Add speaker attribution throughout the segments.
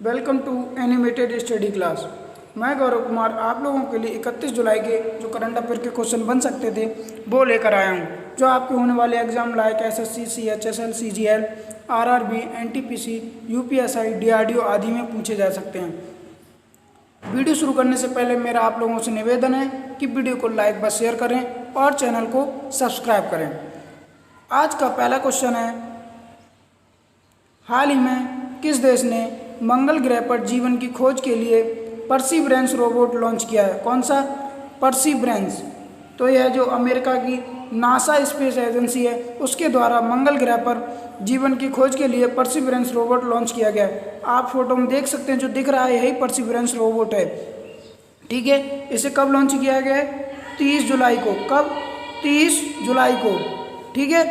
Speaker 1: Welcome to animated study class. मैं गौरव कुमार आप लोगों के लिए 31 जुलाई के जो करंट अफेयर के क्वेश्चन बन सकते थे वो लेकर आया हूं, जो आपके होने वाले exam like SSC, CHSL, CGL, RRB, NTPC, UPSI, DRDO आदि में पूछे जा सकते हैं। वीडियो शुरू करने से पहले मेरा आप लोगों से निवेदन है कि वीडियो को लाइक व शेयर करें और चैनल को सब्सक्राइब करें। आज का पहला क्वेश्चन है, हाल ही में किस देश ने मंगल ग्रह पर जीवन की खोज के लिए परसीवरेंस रोबोट लॉन्च किया है? कौन सा? परसीवरेंस। तो यह जो अमेरिका की नासा स्पेस एजेंसी है उसके द्वारा मंगल ग्रह पर जीवन की खोज के लिए परसीवरेंस रोबोट लॉन्च किया गया है। आप फोटो में देख सकते हैं, जो दिख रहा है यही परसीवरेंस रोबोट है। ठीक है, इसे कब लॉन्च किया गया है? 30 जुलाई को। कब? 30 जुलाई को। ठीक है,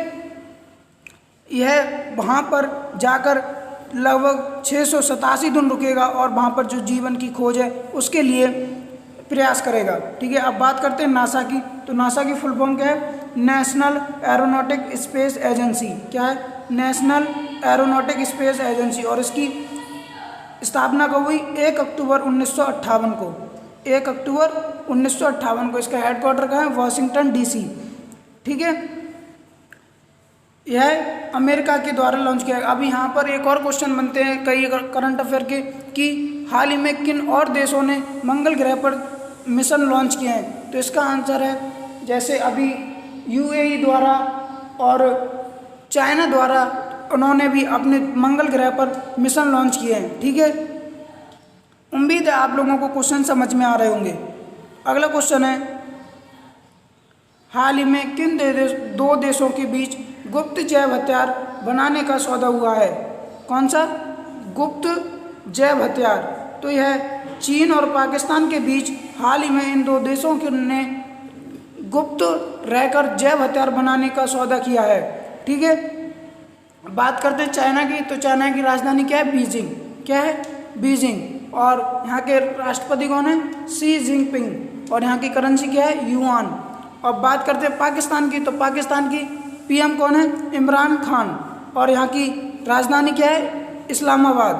Speaker 1: यह वहाँ पर जाकर लगभग 687 दिन रुकेगा और वहाँ पर जो जीवन की खोज है उसके लिए प्रयास करेगा। ठीक है, अब बात करते हैं नासा की। तो नासा की फुल फॉर्म क्या है? National aeronautic space agency. क्या है? National aeronautic space agency. और इसकी स्थापना कब हुई? 1 अक्टूबर 1958 को। 1 अक्टूबर 1958 को। इसका हेडक्वार्टर कहाँ है? Washington DC. ठीक है, यह अमेरिका के द्वारा लॉन्च किया गया। अभी यहाँ पर एक और क्वेश्चन बनते हैं कई करंट अफेयर के कि हाल ही में किन और देशों ने मंगल ग्रह पर मिशन लॉन्च किए हैं? तो इसका आंसर है, जैसे अभी यूएई द्वारा और चाइना द्वारा उन्होंने भी अपने मंगल ग्रह पर मिशन लॉन्च किए हैं। ठीक है, उम्मीद है आप लोगों को क्वेश्चन समझ में आ रहे होंगे। अगला क्वेश्चन है, हाल ही में किन दो देशों के बीच गुप्त जैव हथियार बनाने का सौदा हुआ है? कौन सा? गुप्त जैव हथियार। तो यह चीन और पाकिस्तान के बीच हाल ही में इन दो देशों ने गुप्त रहकर जैव हथियार बनाने का सौदा किया है। ठीक है, बात करते हैं चाइना की। तो चाइना की राजधानी क्या है? बीजिंग। क्या है? बीजिंग। और यहाँ के राष्ट्रपति कौन है? Xi Jinping. और यहाँ की करेंसी क्या है? युआन। और बात करते हैं पाकिस्तान की। तो पाकिस्तान की पीएम कौन है? इमरान खान। और यहाँ की राजधानी क्या है? इस्लामाबाद।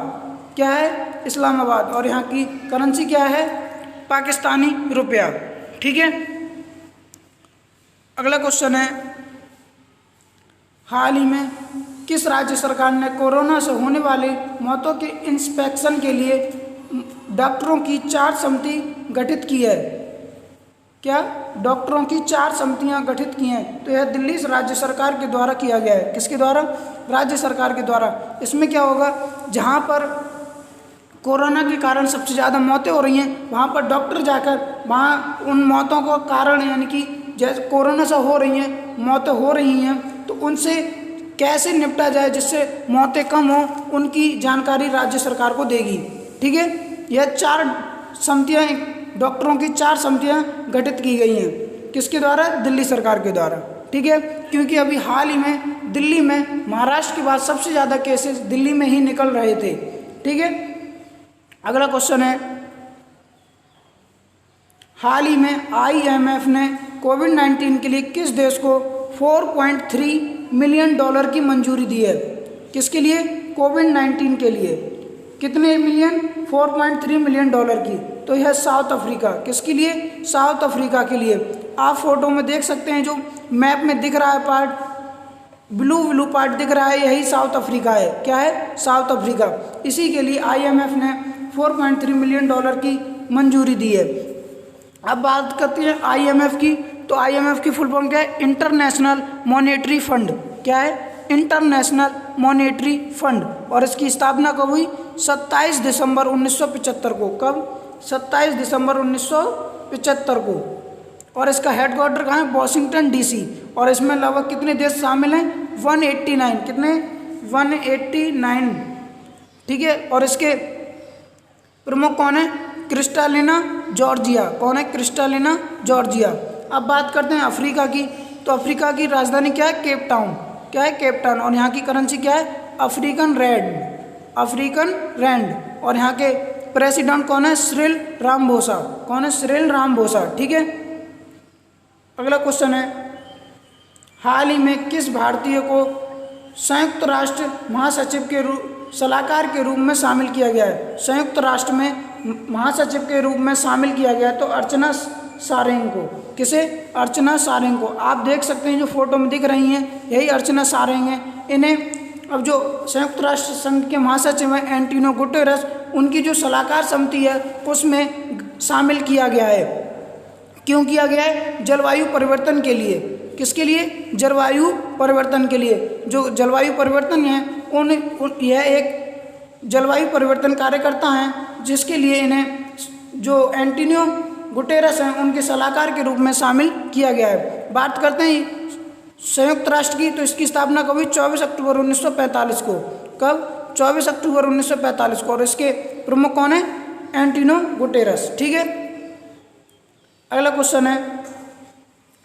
Speaker 1: क्या है? इस्लामाबाद। और यहाँ की करेंसी क्या है? पाकिस्तानी रुपया। ठीक है, अगला क्वेश्चन है, हाल ही में किस राज्य सरकार ने कोरोना से होने वाली मौतों के इंस्पेक्शन के लिए डॉक्टरों की 4 समिति गठित की है? क्या? डॉक्टरों की 4 समितियां गठित की हैं। तो यह दिल्ली राज्य सरकार के द्वारा किया गया है। किसके द्वारा? राज्य सरकार के द्वारा। इसमें क्या होगा, जहां पर कोरोना के कारण सबसे ज़्यादा मौतें हो रही हैं वहां पर डॉक्टर जाकर वहां उन मौतों को कारण, यानी कि जैसे कोरोना से हो रही हैं मौतें हो रही हैं, तो उनसे कैसे निपटा जाए जिससे मौतें कम हो, उनकी जानकारी राज्य सरकार को देगी। ठीक है, यह 4 समितियाँ, डॉक्टरों की 4 समितियां गठित की गई हैं। किसके द्वारा? दिल्ली सरकार के द्वारा। ठीक है, क्योंकि अभी हाल ही में दिल्ली में महाराष्ट्र के बाद सबसे ज़्यादा केसेस दिल्ली में ही निकल रहे थे। ठीक है, अगला क्वेश्चन है, हाल ही में आईएमएफ ने कोविड-19 के लिए किस देश को $4.3 मिलियन की मंजूरी दी है? किसके लिए? कोविड-19 के लिए। कितने मिलियन? $4.3 मिलियन की। तो यह साउथ अफ्रीका। किसके लिए? साउथ अफ्रीका के लिए। आप फोटो में देख सकते हैं, जो मैप में दिख रहा है पार्ट, ब्लू पार्ट दिख रहा है, यही साउथ अफ्रीका है। क्या है? South Africa. इसी के लिए आईएमएफ ने $4.3 मिलियन की मंजूरी दी है। अब बात करते हैं आईएमएफ की। तो आईएमएफ की फुल फॉर्म क्या है? International monetary fund. क्या है? International monetary fund. और इसकी स्थापना कब हुई? 27 दिसंबर 1975 को। कब? 27 दिसंबर 1975 को। और इसका हेडक्वार्टर कहाँ है? Washington DC. और इसमें लगभग कितने देश शामिल हैं? 189। कितने? 189। ठीक है, और इसके प्रमुख कौन है? Kristalina Georgia. कौन है? Kristalina Georgia. अब बात करते हैं अफ्रीका की। तो अफ्रीका की राजधानी क्या है? Cape Town. क्या है? Cape Town. और यहाँ की करेंसी क्या है? African rand. African rand. और यहाँ के प्रेसिडेंट कौन है? Cyril Ramaphosa. कौन है? Cyril Ramaphosa. ठीक है, अगला क्वेश्चन है, हाल ही में किस भारतीय को संयुक्त राष्ट्र महासचिव के सलाहकार के रूप में शामिल किया गया है? संयुक्त राष्ट्र में महासचिव के रूप में शामिल किया गया है तो अर्चना सारेंग को। किसे? अर्चना सारेंग को। आप देख सकते हैं जो फोटो में दिख रही हैं यही अर्चना सारेंग हैं। इन्हें अब जो संयुक्त राष्ट्र संघ के महासचिव हैं एंटोनियो गुटेरेस, उनकी जो सलाहकार समिति है उसमें शामिल किया गया है। क्यों किया गया है? जलवायु परिवर्तन के लिए। किसके लिए? जलवायु परिवर्तन के लिए। जो जलवायु परिवर्तन है यह एक जलवायु परिवर्तन कार्यकर्ता हैं जिसके लिए इन्हें जो एंटोनियो गुटेरेस हैं उनके सलाहकार के रूप में शामिल किया गया है। बात करते हैं संयुक्त राष्ट्र की, तो इसकी स्थापना कब हुई? 24 अक्टूबर 1945 को। कब? 24 अक्टूबर 1945 को। और इसके प्रमुख कौन है? Antonio Guterres. ठीक है। अगला क्वेश्चन है,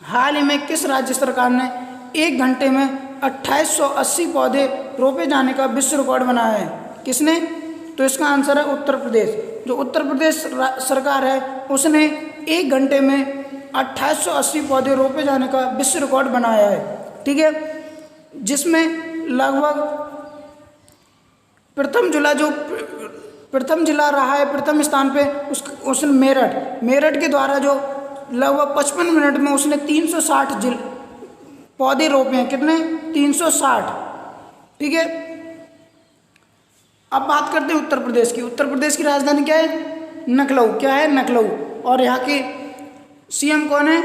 Speaker 1: हाल ही में किस राज्य सरकार ने 1 घंटे में 2880 पौधे रोपे जाने का विश्व रिकॉर्ड बनाया है? किसने? तो इसका आंसर है उत्तर प्रदेश। जो उत्तर प्रदेश सरकार है उसने 1 घंटे में 2880 पौधे रोपे जाने का विश्व रिकॉर्ड बनाया है। ठीक है। जिसमें लगभग प्रथम जिला रहा है, प्रथम स्थान पे उसने मेरठ के द्वारा जो लगभग 55 मिनट में उसने 360 पौधे रोपे हैं। कितने? 360। ठीक है। अब बात करते हैं उत्तर प्रदेश की। उत्तर प्रदेश की राजधानी क्या है? लखनऊ। क्या है? लखनऊ। और यहाँ के सीएम कौन है?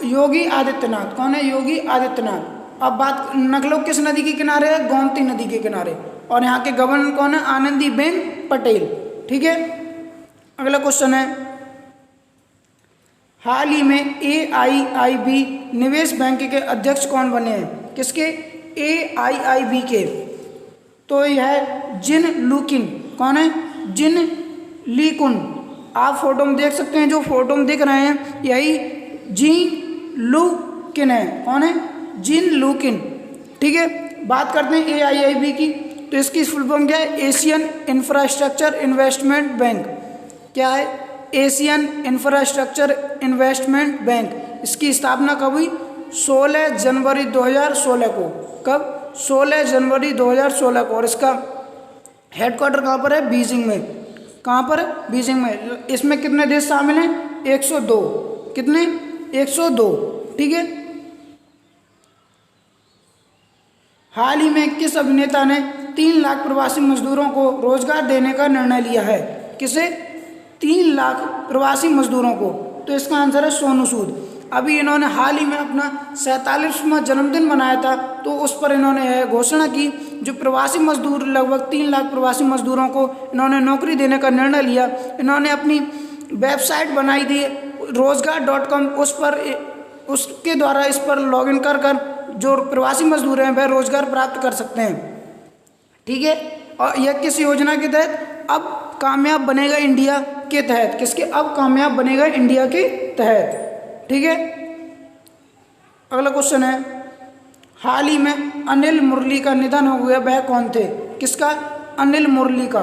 Speaker 1: योगी आदित्यनाथ। कौन है? योगी आदित्यनाथ। अब बात, लखनऊ किस नदी के किनारे है? गोमती नदी के किनारे। और यहाँ के गवर्नर कौन है? आनंदीबेन पटेल। ठीक है। अगला क्वेश्चन है, हाल ही में AIIB निवेश बैंक के अध्यक्ष कौन बने हैं? किसके? AIIB के। तो यह जिन लुकिन। कौन है? जिन लीकुन। आप फोटो में देख सकते हैं, जो फोटो में दिख रहे हैं यही जिन लुकिन है। कौन है? जिन लुकिन। ठीक है। बात करते हैं AIIB की, तो इसकी फुल फॉर्म क्या है? Asian infrastructure investment bank. क्या है? Asian infrastructure investment bank. इसकी स्थापना कब हुई? 16 जनवरी 2016 को। कब? 16 जनवरी 2016 को। और इसका हेडक्वार्टर कहाँ पर है? बीजिंग में। कहाँ पर? बीजिंग में। इसमें कितने देश शामिल हैं? 102। कितने? 102। ठीक है। हाल ही में किस अभिनेता ने 3 लाख प्रवासी मजदूरों को रोजगार देने का निर्णय लिया है? किसे? 3 लाख प्रवासी मजदूरों को। तो इसका आंसर है सोनू सूद। अभी इन्होंने हाल ही में अपना 47वां जन्मदिन मनाया था, तो उस पर इन्होंने यह घोषणा की, जो प्रवासी मजदूर लगभग 3 लाख प्रवासी मजदूरों को इन्होंने नौकरी देने का निर्णय लिया। इन्होंने अपनी वेबसाइट बनाई थी रोजगार.com। उसके द्वारा इस पर लॉगिन कर जो प्रवासी मजदूर हैं वह रोजगार प्राप्त कर सकते हैं। ठीक है। और यह किस योजना के तहत? अब कामयाब बनेगा इंडिया के तहत। किसके? अब कामयाब बनेगा इंडिया के तहत। ठीक है। अगला क्वेश्चन है, हाल ही में अनिल मुरली का निधन हो गया, वह कौन थे? किसका? अनिल मुरली का।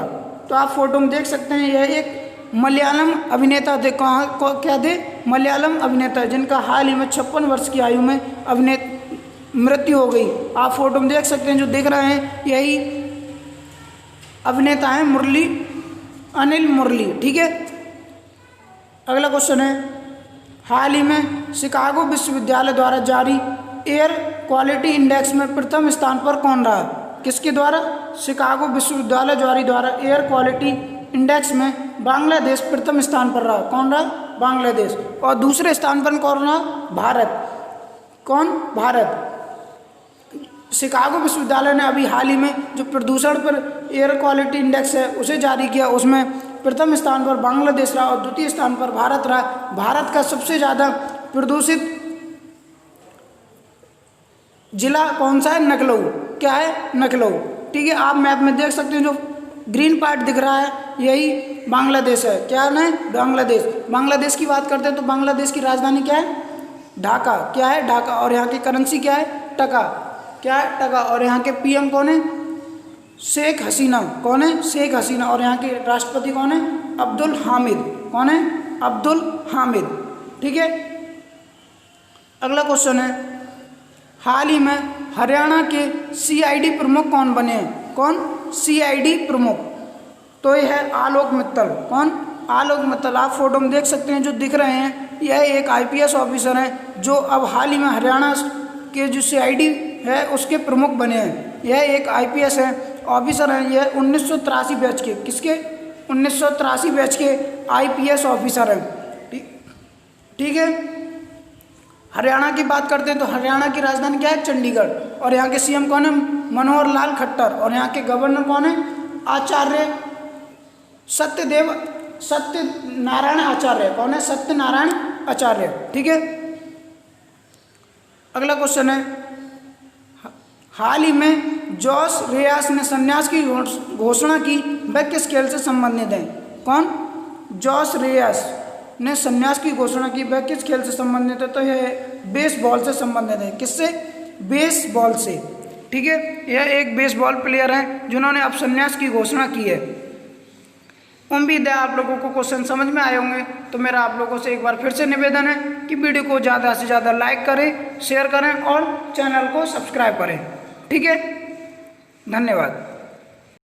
Speaker 1: तो आप फोटो में देख सकते हैं यह एक मलयालम अभिनेता थे। क्या थे? मलयालम अभिनेता, जिनका हाल ही में 56 वर्ष की आयु में मृत्यु हो गई। आप फोटो में देख सकते हैं, जो दिख रहे हैं यही अभिनेता हैं मुरली, अनिल मुरली। ठीक है। अगला क्वेश्चन है, हाल ही में शिकागो विश्वविद्यालय द्वारा जारी एयर क्वालिटी इंडेक्स में प्रथम स्थान पर कौन रहा? किसके द्वारा? शिकागो विश्वविद्यालय द्वारा एयर क्वालिटी इंडेक्स में बांग्लादेश प्रथम स्थान पर रहा। कौन रहा? बांग्लादेश। और दूसरे स्थान पर कौन रहा? भारत। कौन? भारत। शिकागो विश्वविद्यालय ने अभी हाल ही में जो प्रदूषण पर एयर क्वालिटी इंडेक्स है उसे जारी किया, उसमें प्रथम स्थान पर बांग्लादेश रहा और द्वितीय स्थान पर भारत रहा। भारत का सबसे ज़्यादा प्रदूषित जिला कौन सा है? लखनऊ। क्या है? लखनऊ। ठीक है। आप मैप में देख सकते हैं, जो ग्रीन पार्ट दिख रहा है यही बांग्लादेश है। क्या है? बांग्लादेश। बांग्लादेश की बात करते हैं तो बांग्लादेश की राजधानी क्या है? ढाका। क्या है? ढाका। और यहाँ की करेंसी क्या है? टका। क्या है? टका। और यहाँ के PM कौन है? शेख हसीना। कौन है? शेख हसीना। और यहाँ के राष्ट्रपति कौन है? अब्दुल हामिद। कौन है? अब्दुल हामिद। ठीक है। अगला क्वेश्चन है, हाल ही में हरियाणा के CID प्रमुख कौन बने हैं? कौन? CID प्रमुख। तो यह है आलोक मित्तल। कौन? आलोक मित्तल। आप फोटो में देख सकते हैं जो दिख रहे हैं, यह एक IPS ऑफिसर हैं जो अब हाल ही में हरियाणा के जो CID है उसके प्रमुख बने हैं। यह एक IPS है ऑफिसर हैं। यह 1983 बैच के, किसके? 1983 बैच के IPS ऑफिसर हैं। ठीक है। हरियाणा की बात करते हैं तो हरियाणा की राजधानी क्या है? चंडीगढ़। और यहाँ के CM कौन है? मनोहर लाल खट्टर। और यहाँ के गवर्नर कौन है? आचार्य सत्यनारायण आचार्य। कौन है? सत्यनारायण आचार्य। ठीक है। अगला क्वेश्चन है, हाल ही में जॉस रेयास ने संन्यास की घोषणा की, वह किस खेल से संबंधित है? कौन? जॉस रेयास ने संन्यास की घोषणा की, वह किस खेल से संबंधित है? तो यह बेसबॉल से संबंधित है। किससे? बेसबॉल से। ठीक है। यह एक बेसबॉल प्लेयर है जिन्होंने अब संन्यास की घोषणा की है। उम्मीद है आप लोगों को क्वेश्चन समझ में आए होंगे। तो मेरा आप लोगों से एक बार फिर से निवेदन है कि वीडियो को ज़्यादा से ज़्यादा लाइक करें, शेयर करें और चैनल को सब्सक्राइब करें। ठीक है। धन्यवाद।